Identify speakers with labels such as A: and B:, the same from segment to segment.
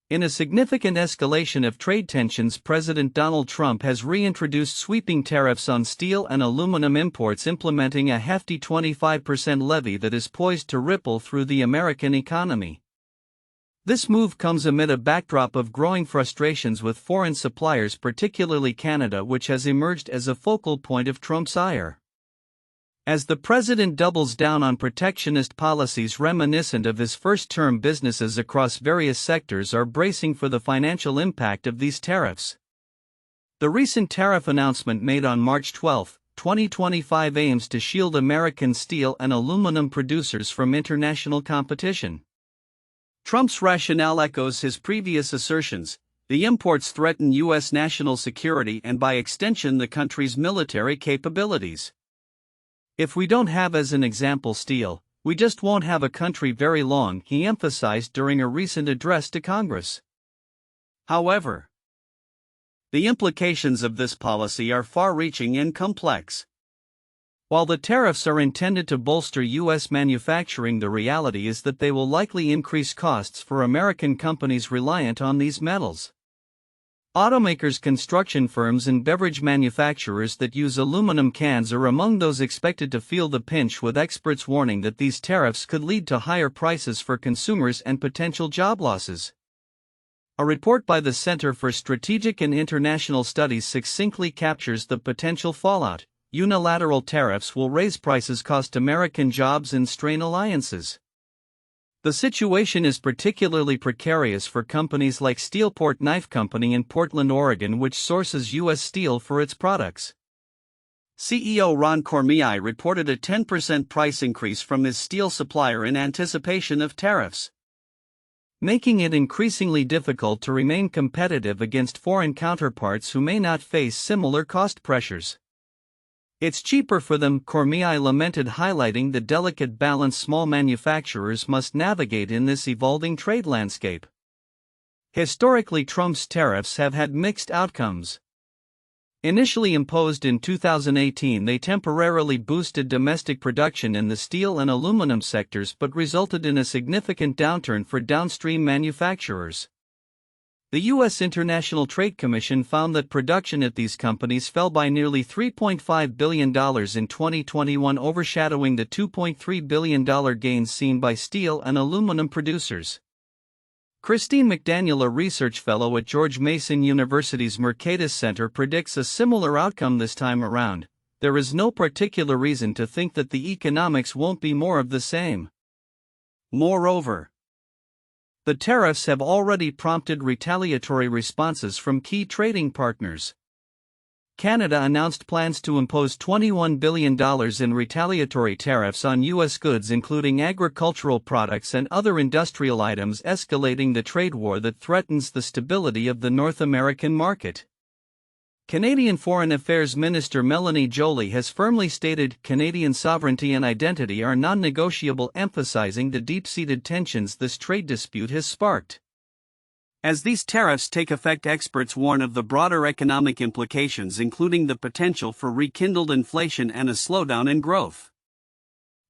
A: In a significant escalation of trade tensions, President Donald Trump has reintroduced sweeping tariffs on steel and aluminum imports, implementing a hefty 25% levy that is poised to ripple through the American economy. This move comes amid a backdrop of growing frustrations with foreign suppliers, particularly Canada, which has emerged as a focal point of Trump's ire. As the president doubles down on protectionist policies reminiscent of his first-term, businesses across various sectors are bracing for the financial impact of these tariffs. The recent tariff announcement made on March 12, 2025 aims to shield American steel and aluminum producers from international competition. Trump's rationale echoes his previous assertions: the imports threaten U.S. national security and by extension the country's military capabilities. If we don't have, as an example, steel, we just won't have a country very long, he emphasized during a recent address to Congress. However, the implications of this policy are far-reaching and complex. While the tariffs are intended to bolster U.S. manufacturing, the reality is that they will likely increase costs for American companies reliant on these metals. Automakers, construction firms, and beverage manufacturers that use aluminum cans are among those expected to feel the pinch, with experts warning that these tariffs could lead to higher prices for consumers and potential job losses. A report by the Center for Strategic and International Studies succinctly captures the potential fallout. Unilateral tariffs will raise prices, cost American jobs, and strain alliances. The situation is particularly precarious for companies like Steelport Knife Company in Portland, Oregon, which sources U.S. steel for its products. CEO Ron Cormier reported a 10% price increase from his steel supplier in anticipation of tariffs, making it increasingly difficult to remain competitive against foreign counterparts who may not face similar cost pressures. It's cheaper for them, Cormier lamented, highlighting the delicate balance small manufacturers must navigate in this evolving trade landscape. Historically, Trump's tariffs have had mixed outcomes. Initially imposed in 2018, they temporarily boosted domestic production in the steel and aluminum sectors but resulted in a significant downturn for downstream manufacturers. The U.S. International Trade Commission found that production at these companies fell by nearly $3.5 billion in 2021, overshadowing the $2.3 billion gains seen by steel and aluminum producers. Christine McDaniel, a research fellow at George Mason University's Mercatus Center, predicts a similar outcome this time around. There is no particular reason to think that the economics won't be more of the same. Moreover, the tariffs have already prompted retaliatory responses from key trading partners. Canada announced plans to impose $21 billion in retaliatory tariffs on U.S. goods, including agricultural products and other industrial items, escalating the trade war that threatens the stability of the North American market. Canadian Foreign Affairs Minister Melanie Joly has firmly stated Canadian sovereignty and identity are non-negotiable, emphasizing the deep-seated tensions this trade dispute has sparked. As these tariffs take effect, experts warn of the broader economic implications, including the potential for rekindled inflation and a slowdown in growth.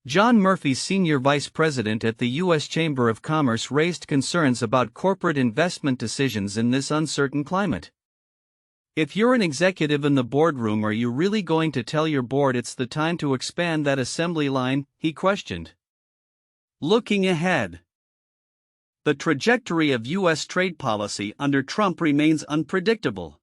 A: John Murphy, senior vice president at the U.S. Chamber of Commerce, raised concerns about corporate investment decisions in this uncertain climate. If you're an executive in the boardroom, are you really going to tell your board it's the time to expand that assembly line? He questioned. Looking ahead, the trajectory of U.S. trade policy under Trump remains unpredictable.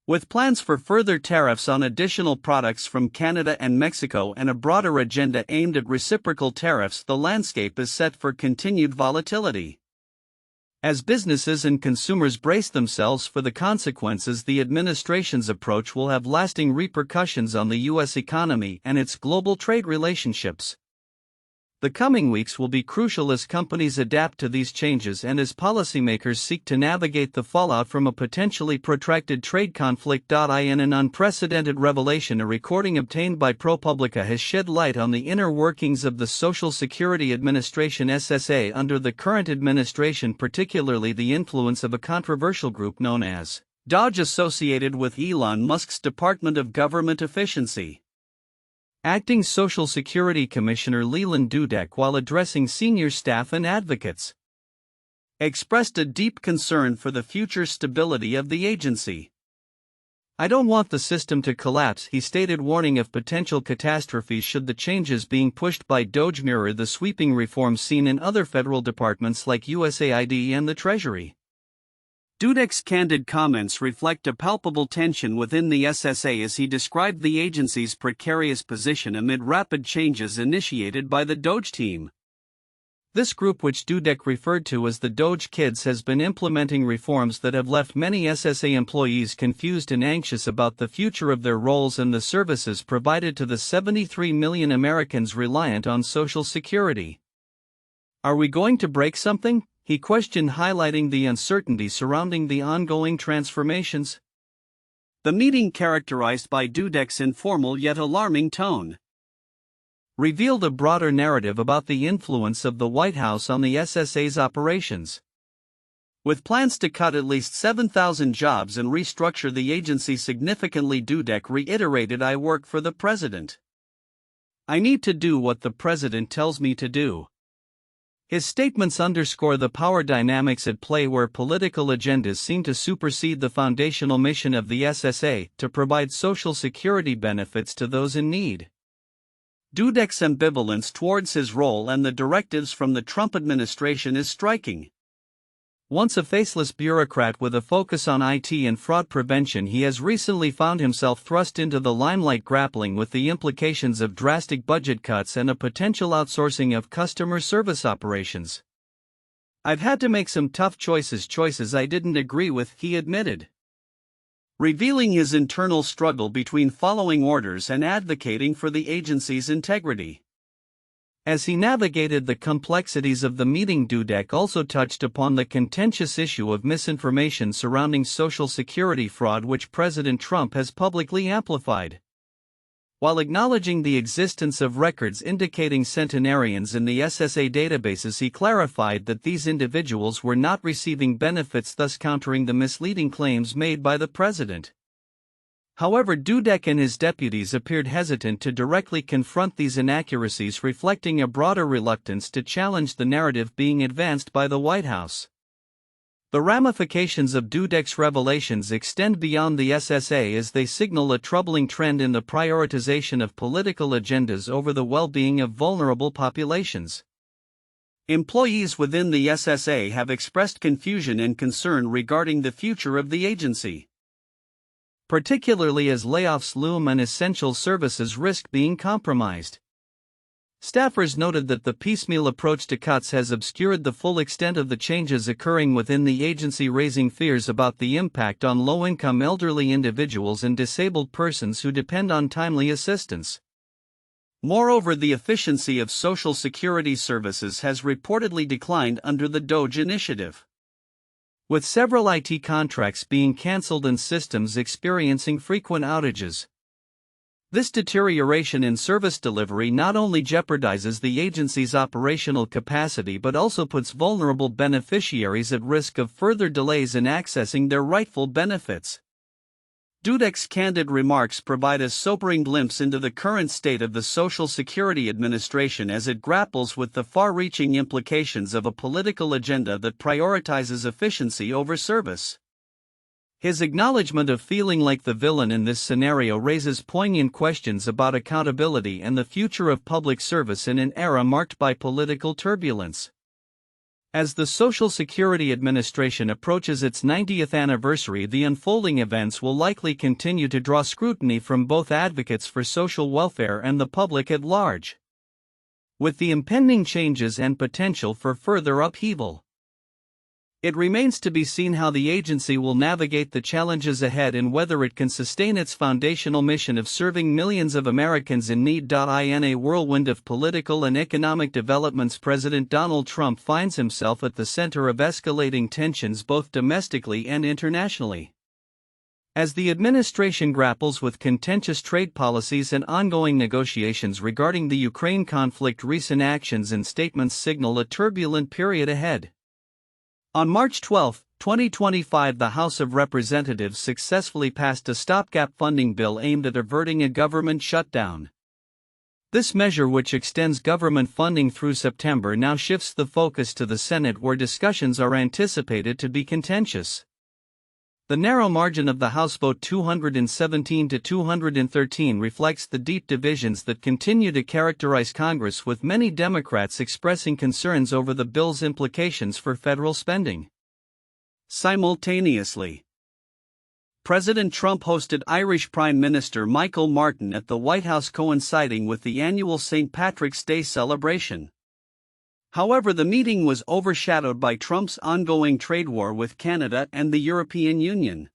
A: With plans for further tariffs on additional products from Canada and Mexico and a broader agenda aimed at reciprocal tariffs, the landscape is set for continued volatility. As businesses and consumers brace themselves for the consequences, the administration's approach will have lasting repercussions on the U.S. economy and its global trade relationships. The coming weeks will be crucial as companies adapt to these changes and as policymakers seek to navigate the fallout from a potentially protracted trade conflict. In an unprecedented revelation, a recording obtained by ProPublica has shed light on the inner workings of the Social Security Administration (SSA) under the current administration, particularly the influence of a controversial group known as DOGE, associated with Elon Musk's Department of Government Efficiency. Acting Social Security Commissioner Leland Dudek, while addressing senior staff and advocates, expressed a deep concern for the future stability of the agency. "I don't want the system to collapse," he stated, warning of potential catastrophes should the changes being pushed by DOGE mirror the sweeping reforms seen in other federal departments like USAID and the Treasury. Dudek's candid comments reflect a palpable tension within the SSA as he described the agency's precarious position amid rapid changes initiated by the DOGE team. This group, which Dudek referred to as the DOGE Kids, has been implementing reforms that have left many SSA employees confused and anxious about the future of their roles and the services provided to the 73 million Americans reliant on Social Security. "Are we going to break something?" he questioned, highlighting the uncertainty surrounding the ongoing transformations. The meeting, characterized by Dudek's informal yet alarming tone, revealed a broader narrative about the influence of the White House on the SSA's operations. With plans to cut at least 7,000 jobs and restructure the agency significantly, Dudek reiterated, "I work for the president. I need to do what the president tells me to do." His statements underscore the power dynamics at play, where political agendas seem to supersede the foundational mission of the SSA to provide Social Security benefits to those in need. Dudek's ambivalence towards his role and the directives from the Trump administration is striking. Once a faceless bureaucrat with a focus on IT and fraud prevention, he has recently found himself thrust into the limelight, grappling with the implications of drastic budget cuts and a potential outsourcing of customer service operations. "I've had to make some tough choices I didn't agree with," he admitted, revealing his internal struggle between following orders and advocating for the agency's integrity. As he navigated the complexities of the meeting, Dudek also touched upon the contentious issue of misinformation surrounding Social Security fraud, which President Trump has publicly amplified. While acknowledging the existence of records indicating centenarians in the SSA databases, he clarified that these individuals were not receiving benefits, thus countering the misleading claims made by the president. However, Dudek and his deputies appeared hesitant to directly confront these inaccuracies, reflecting a broader reluctance to challenge the narrative being advanced by the White House. The ramifications of Dudek's revelations extend beyond the SSA as they signal a troubling trend in the prioritization of political agendas over the well-being of vulnerable populations. Employees within the SSA have expressed confusion and concern regarding the future of the agency, particularly as layoffs loom and essential services risk being compromised. Staffers noted that the piecemeal approach to cuts has obscured the full extent of the changes occurring within the agency, raising fears about the impact on low-income elderly individuals and disabled persons who depend on timely assistance. Moreover, the efficiency of Social Security services has reportedly declined under the DOGE initiative, with several IT contracts being cancelled and systems experiencing frequent outages. This deterioration in service delivery not only jeopardizes the agency's operational capacity but also puts vulnerable beneficiaries at risk of further delays in accessing their rightful benefits. Dudek's candid remarks provide a sobering glimpse into the current state of the Social Security Administration as it grapples with the far-reaching implications of a political agenda that prioritizes efficiency over service. His acknowledgement of feeling like the villain in this scenario raises poignant questions about accountability and the future of public service in an era marked by political turbulence. As the Social Security Administration approaches its 90th anniversary, the unfolding events will likely continue to draw scrutiny from both advocates for social welfare and the public at large. With the impending changes and potential for further upheaval, it remains to be seen how the agency will navigate the challenges ahead and whether it can sustain its foundational mission of serving millions of Americans in need. In a whirlwind of political and economic developments, President Donald Trump finds himself at the center of escalating tensions both domestically and internationally. As the administration grapples with contentious trade policies and ongoing negotiations regarding the Ukraine conflict, recent actions and statements signal a turbulent period ahead. On March 12, 2025, the House of Representatives successfully passed a stopgap funding bill aimed at averting a government shutdown. This measure, which extends government funding through September, now shifts the focus to the Senate, where discussions are anticipated to be contentious. The narrow margin of the House vote 217 to 213 reflects the deep divisions that continue to characterize Congress, with many Democrats expressing concerns over the bill's implications for federal spending. Simultaneously, President Trump hosted Irish Prime Minister Michael Martin at the White House, coinciding with the annual St. Patrick's Day celebration. However, the meeting was overshadowed by Trump's ongoing trade war with Canada and the European Union.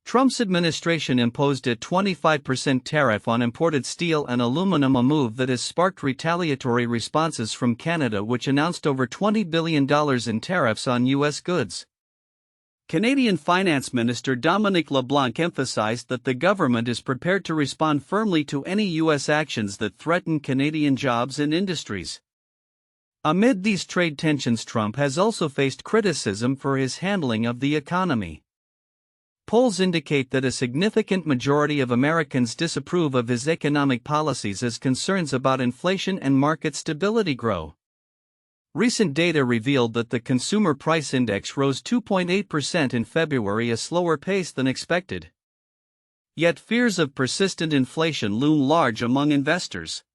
A: Trump's administration imposed a 25% tariff on imported steel and aluminum, a move that has sparked retaliatory responses from Canada, which announced over $20 billion in tariffs on U.S. goods. Canadian Finance Minister Dominic LeBlanc emphasized that the government is prepared to respond firmly to any U.S. actions that threaten Canadian jobs and industries. Amid these trade tensions, Trump has also faced criticism for his handling of the economy. Polls indicate that a significant majority of Americans disapprove of his economic policies as concerns about inflation and market stability grow. Recent data revealed that the Consumer Price Index rose 2.8% in February, a slower pace than expected. Yet fears of persistent inflation loom large among investors.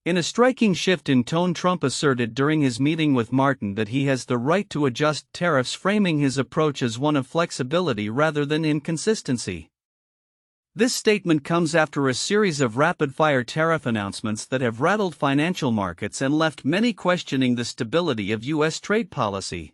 A: In a striking shift in tone, Trump asserted during his meeting with Martin that he has the right to adjust tariffs, framing his approach as one of flexibility rather than inconsistency. This statement comes after a series of rapid-fire tariff announcements that have rattled financial markets and left many questioning the stability of U.S. trade policy.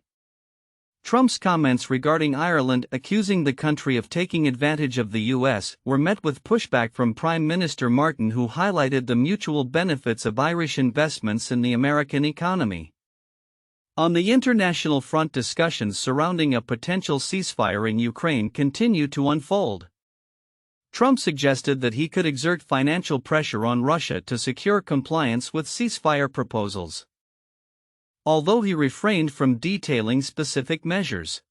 A: Trump's comments regarding Ireland, accusing the country of taking advantage of the U.S., were met with pushback from Prime Minister Martin, who highlighted the mutual benefits of Irish investments in the American economy. On the international front, discussions surrounding a potential ceasefire in Ukraine continue to unfold. Trump suggested that he could exert financial pressure on Russia to secure compliance with ceasefire proposals, although he refrained from detailing specific measures.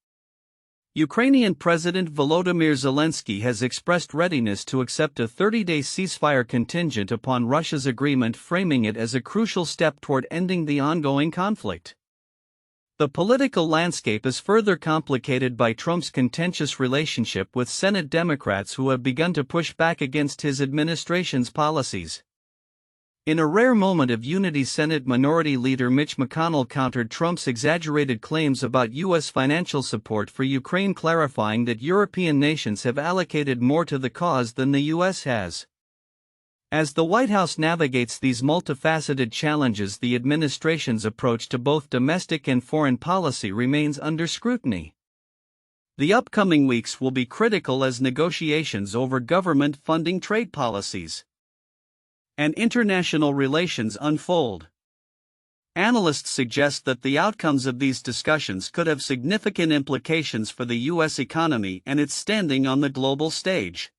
A: Ukrainian President Volodymyr Zelensky has expressed readiness to accept a 30-day ceasefire contingent upon Russia's agreement, framing it as a crucial step toward ending the ongoing conflict. The political landscape is further complicated by Trump's contentious relationship with Senate Democrats, who have begun to push back against his administration's policies. In a rare moment of unity, Senate Minority Leader Mitch McConnell countered Trump's exaggerated claims about U.S. financial support for Ukraine, clarifying that European nations have allocated more to the cause than the U.S. has. As the White House navigates these multifaceted challenges, the administration's approach to both domestic and foreign policy remains under scrutiny. The upcoming weeks will be critical as negotiations over government funding, trade policies, and international relations unfold. Analysts suggest that the outcomes of these discussions could have significant implications for the U.S. economy and its standing on the global stage.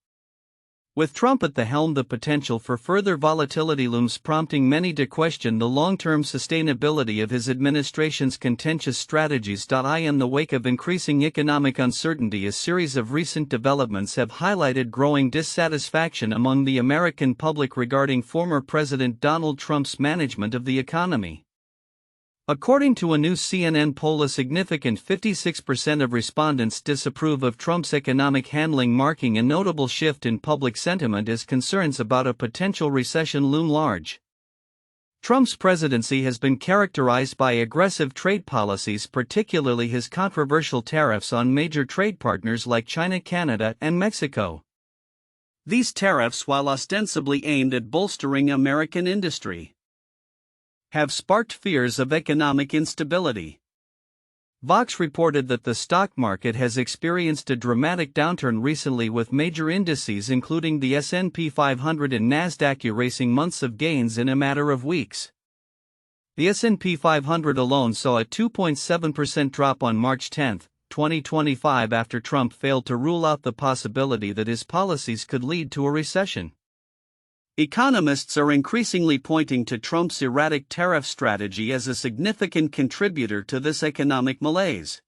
A: With Trump at the helm, the potential for further volatility looms, prompting many to question the long-term sustainability of his administration's contentious strategies. In the wake of increasing economic uncertainty, a series of recent developments have highlighted growing dissatisfaction among the American public regarding former President Donald Trump's management of the economy. According to a new CNN poll, a significant 56% of respondents disapprove of Trump's economic handling, marking a notable shift in public sentiment as concerns about a potential recession loom large. Trump's presidency has been characterized by aggressive trade policies, particularly his controversial tariffs on major trade partners like China, Canada, and Mexico. These tariffs, while ostensibly aimed at bolstering American industry, have sparked fears of economic instability. Vox reported that the stock market has experienced a dramatic downturn recently, with major indices including the S&P 500 and Nasdaq erasing months of gains in a matter of weeks. The S&P 500 alone saw a 2.7% drop on March 10, 2025, after Trump failed to rule out the possibility that his policies could lead to a recession. Economists are increasingly pointing to Trump's erratic tariff strategy as a significant contributor to this economic malaise.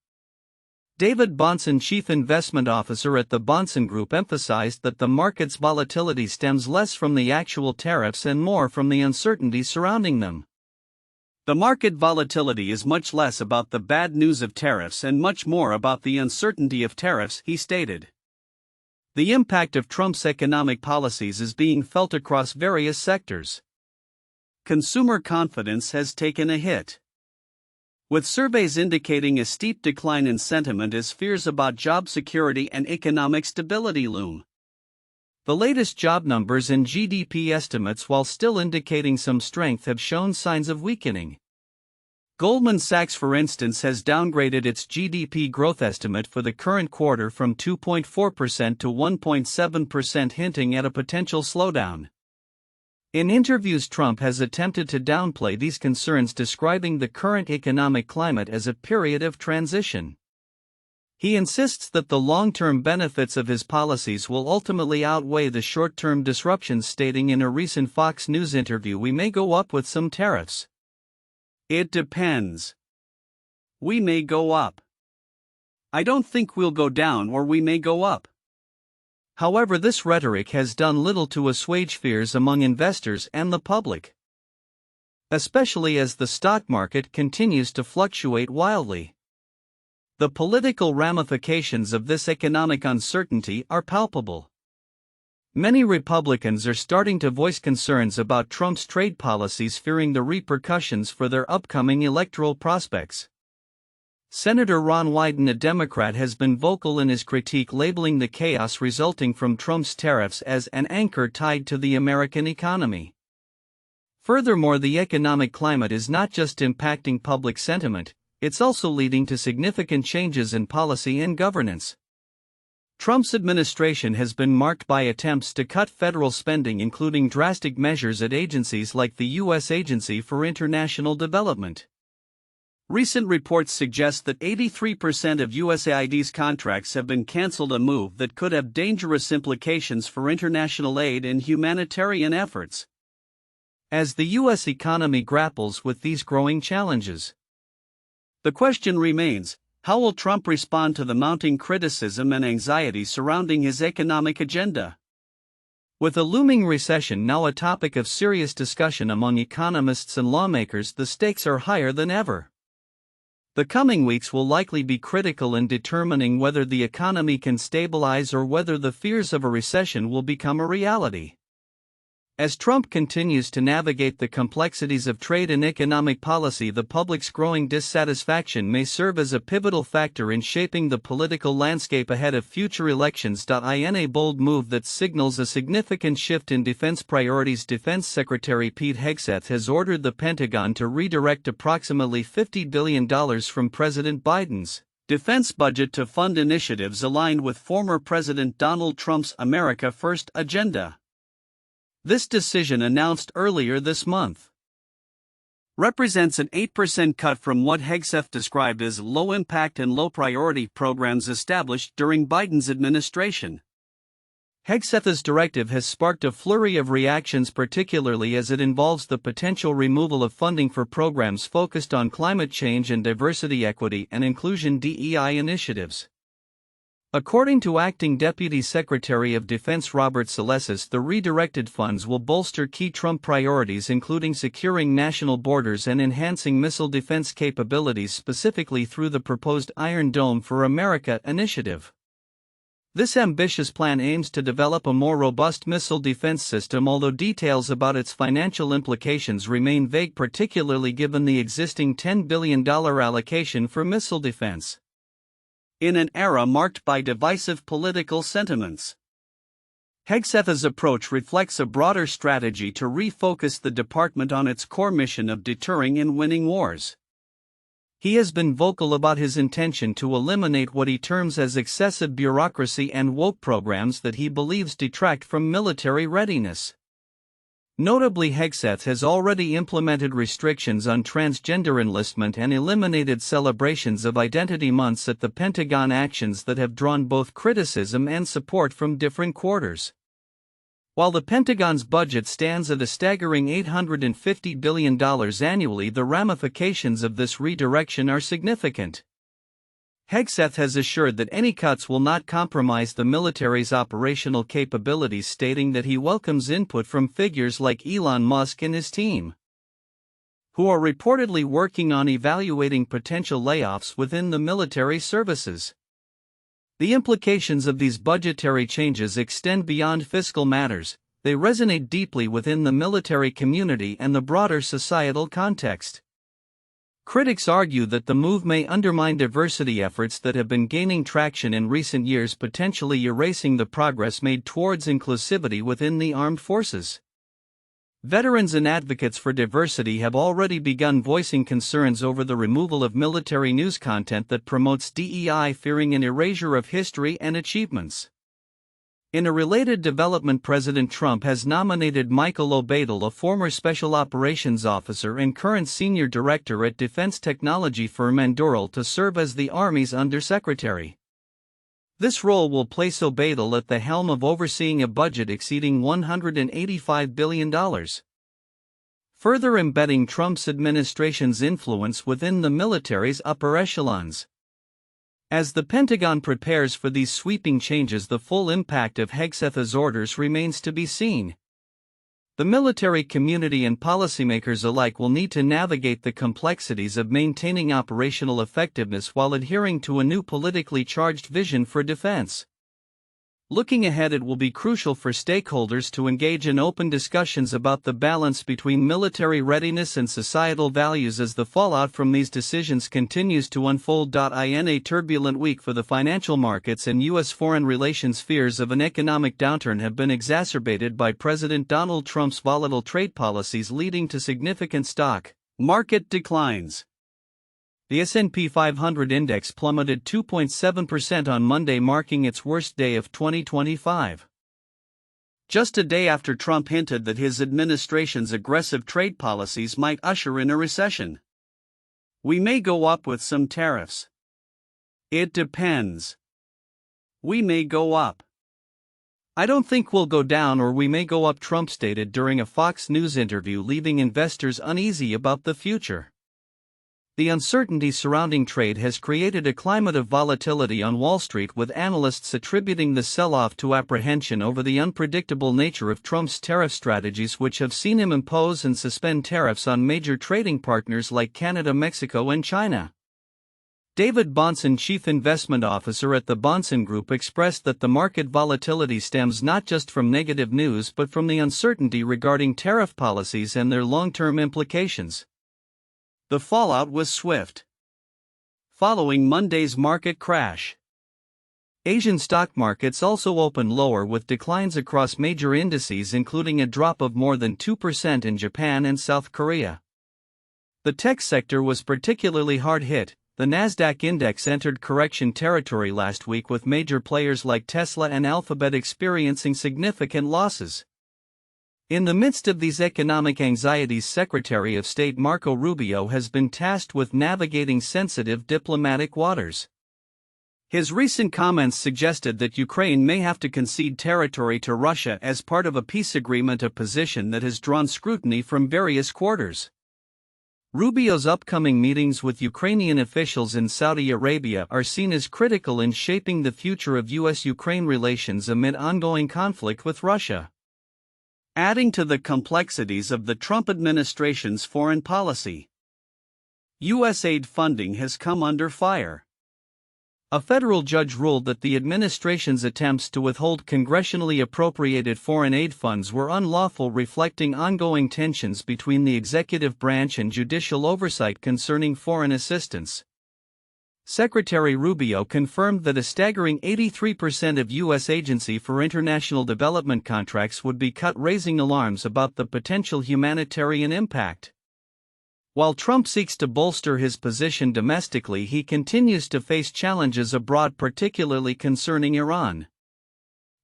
A: David Bahnsen, chief investment officer at the Bahnsen Group, emphasized that the market's volatility stems less from the actual tariffs and more from the uncertainty surrounding them. The market volatility is much less about the bad news of tariffs and much more about the uncertainty of tariffs, he stated. The impact of Trump's economic policies is being felt across various sectors. Consumer confidence has taken a hit, with surveys indicating a steep decline in sentiment as fears about job security and economic stability loom. The latest job numbers and GDP estimates, while still indicating some strength, have shown signs of weakening. Goldman Sachs, for instance, has downgraded its GDP growth estimate for the current quarter from 2.4% to 1.7%, hinting at a potential slowdown. In interviews, Trump has attempted to downplay these concerns, describing the current economic climate as a period of transition. He insists that the long-term benefits of his policies will ultimately outweigh the short-term disruptions, stating in a recent Fox News interview, "We may go up with some tariffs. It depends. We may go up. I don't think we'll go down, or we may go up." However, this rhetoric has done little to assuage fears among investors and the public, especially as the stock market continues to fluctuate wildly. The political ramifications of this economic uncertainty are palpable. Many Republicans are starting to voice concerns about Trump's trade policies, fearing the repercussions for their upcoming electoral prospects. Senator Ron Wyden, a Democrat, has been vocal in his critique, labeling the chaos resulting from Trump's tariffs as an anchor tied to the American economy. Furthermore, the economic climate is not just impacting public sentiment, it's also leading to significant changes in policy and governance. Trump's administration has been marked by attempts to cut federal spending, including drastic measures at agencies like the U.S. Agency for International Development. Recent reports suggest that 83% of USAID's contracts have been canceled, a move that could have dangerous implications for international aid and humanitarian efforts. As the U.S. economy grapples with these growing challenges, the question remains, how will Trump respond to the mounting criticism and anxiety surrounding his economic agenda? With a looming recession now a topic of serious discussion among economists and lawmakers, the stakes are higher than ever. The coming weeks will likely be critical in determining whether the economy can stabilize or whether the fears of a recession will become a reality. As Trump continues to navigate the complexities of trade and economic policy, the public's growing dissatisfaction may serve as a pivotal factor in shaping the political landscape ahead of future elections. In a bold move that signals a significant shift in defense priorities, Defense Secretary Pete Hegseth has ordered the Pentagon to redirect approximately $50 billion from President Biden's defense budget to fund initiatives aligned with former President Donald Trump's America First agenda. This decision, announced earlier this month, represents an 8% cut from what Hegseth described as low-impact and low-priority programs established during Biden's administration. Hegseth's directive has sparked a flurry of reactions, particularly as it involves the potential removal of funding for programs focused on climate change and diversity, equity, and inclusion (DEI) initiatives. According to Acting Deputy Secretary of Defense Robert Salesses, the redirected funds will bolster key Trump priorities, including securing national borders and enhancing missile defense capabilities, specifically through the proposed Iron Dome for America initiative. This ambitious plan aims to develop a more robust missile defense system, although details about its financial implications remain vague, particularly given the existing $10 billion allocation for missile defense. In an era marked by divisive political sentiments, Hegseth's approach reflects a broader strategy to refocus the department on its core mission of deterring and winning wars. He has been vocal about his intention to eliminate what he terms as excessive bureaucracy and woke programs that he believes detract from military readiness. Notably, Hegseth has already implemented restrictions on transgender enlistment and eliminated celebrations of identity months at the Pentagon, actions that have drawn both criticism and support from different quarters. While the Pentagon's budget stands at a staggering $850 billion annually, the ramifications of this redirection are significant. Hegseth has assured that any cuts will not compromise the military's operational capabilities, stating that he welcomes input from figures like Elon Musk and his team, who are reportedly working on evaluating potential layoffs within the military services. The implications of these budgetary changes extend beyond fiscal matters. They resonate deeply within the military community and the broader societal context. Critics argue that the move may undermine diversity efforts that have been gaining traction in recent years, potentially erasing the progress made towards inclusivity within the armed forces. Veterans and advocates for diversity have already begun voicing concerns over the removal of military news content that promotes DEI, fearing an erasure of history and achievements. In a related development, President Trump has nominated Michael Obadel, a former Special Operations Officer and current Senior Director at defense technology firm Anduril, to serve as the Army's Undersecretary. This role will place Obadel at the helm of overseeing a budget exceeding $185 billion, further embedding Trump's administration's influence within the military's upper echelons. As the Pentagon prepares for these sweeping changes, the full impact of Hegseth's orders remains to be seen. The military community and policymakers alike will need to navigate the complexities of maintaining operational effectiveness while adhering to a new politically charged vision for defense. Looking ahead, it will be crucial for stakeholders to engage in open discussions about the balance between military readiness and societal values as the fallout from these decisions continues to unfold. In a turbulent week for the financial markets and U.S. foreign relations, fears of an economic downturn have been exacerbated by President Donald Trump's volatile trade policies, leading to significant stock market declines. The S&P 500 index plummeted 2.7% on Monday, marking its worst day of 2025. Just a day after Trump hinted that his administration's aggressive trade policies might usher in a recession. We may go up with some tariffs. It depends. We may go up. I don't think we'll go down, or we may go up, Trump stated during a Fox News interview, leaving investors uneasy about the future. The uncertainty surrounding trade has created a climate of volatility on Wall Street, with analysts attributing the sell-off to apprehension over the unpredictable nature of Trump's tariff strategies, which have seen him impose and suspend tariffs on major trading partners like Canada, Mexico, and China. David Bahnsen, chief investment officer at the Bahnsen Group, expressed that the market volatility stems not just from negative news but from the uncertainty regarding tariff policies and their long-term implications. The fallout was swift. Following Monday's market crash, Asian stock markets also opened lower, with declines across major indices, including a drop of more than 2% in Japan and South Korea. The tech sector was particularly hard hit. The Nasdaq index entered correction territory last week, with major players like Tesla and Alphabet experiencing significant losses. In the midst of these economic anxieties, Secretary of State Marco Rubio has been tasked with navigating sensitive diplomatic waters. His recent comments suggested that Ukraine may have to concede territory to Russia as part of a peace agreement, a position that has drawn scrutiny from various quarters. Rubio's upcoming meetings with Ukrainian officials in Saudi Arabia are seen as critical in shaping the future of U.S.-Ukraine relations amid ongoing conflict with Russia. Adding to the complexities of the Trump administration's foreign policy, U.S. aid funding has come under fire. A federal judge ruled that the administration's attempts to withhold congressionally appropriated foreign aid funds were unlawful, reflecting ongoing tensions between the executive branch and judicial oversight concerning foreign assistance. Secretary Rubio confirmed that a staggering 83% of U.S. Agency for International Development contracts would be cut, raising alarms about the potential humanitarian impact. While Trump seeks to bolster his position domestically, he continues to face challenges abroad, particularly concerning Iran.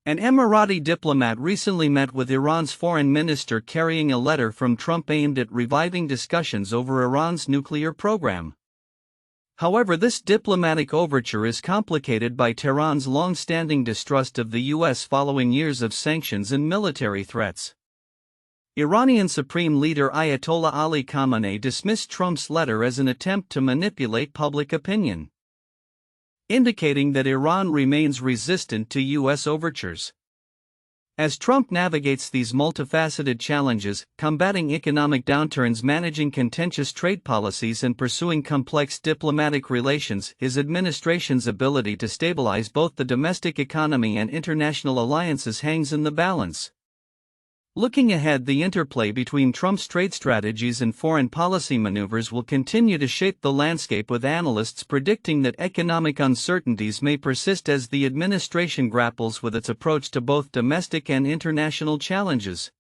A: An Emirati diplomat recently met with Iran's foreign minister, carrying a letter from Trump aimed at reviving discussions over Iran's nuclear program. However, this diplomatic overture is complicated by Tehran's long-standing distrust of the U.S. following years of sanctions and military threats. Iranian Supreme Leader Ayatollah Ali Khamenei dismissed Trump's letter as an attempt to manipulate public opinion. indicating that Iran remains resistant to U.S. overtures. As Trump navigates these multifaceted challenges, combating economic downturns, managing contentious trade policies, and pursuing complex diplomatic relations, his administration's ability to stabilize both the domestic economy and international alliances hangs in the balance. Looking ahead, the interplay between Trump's trade strategies and foreign policy maneuvers will continue to shape the landscape, with analysts predicting that economic uncertainties may persist as the administration grapples with its approach to both domestic and international challenges.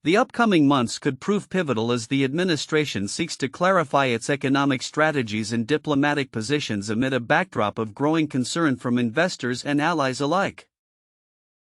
A: The upcoming months could prove pivotal as the administration seeks to clarify its economic strategies and diplomatic positions amid a backdrop of growing concern from investors and allies alike.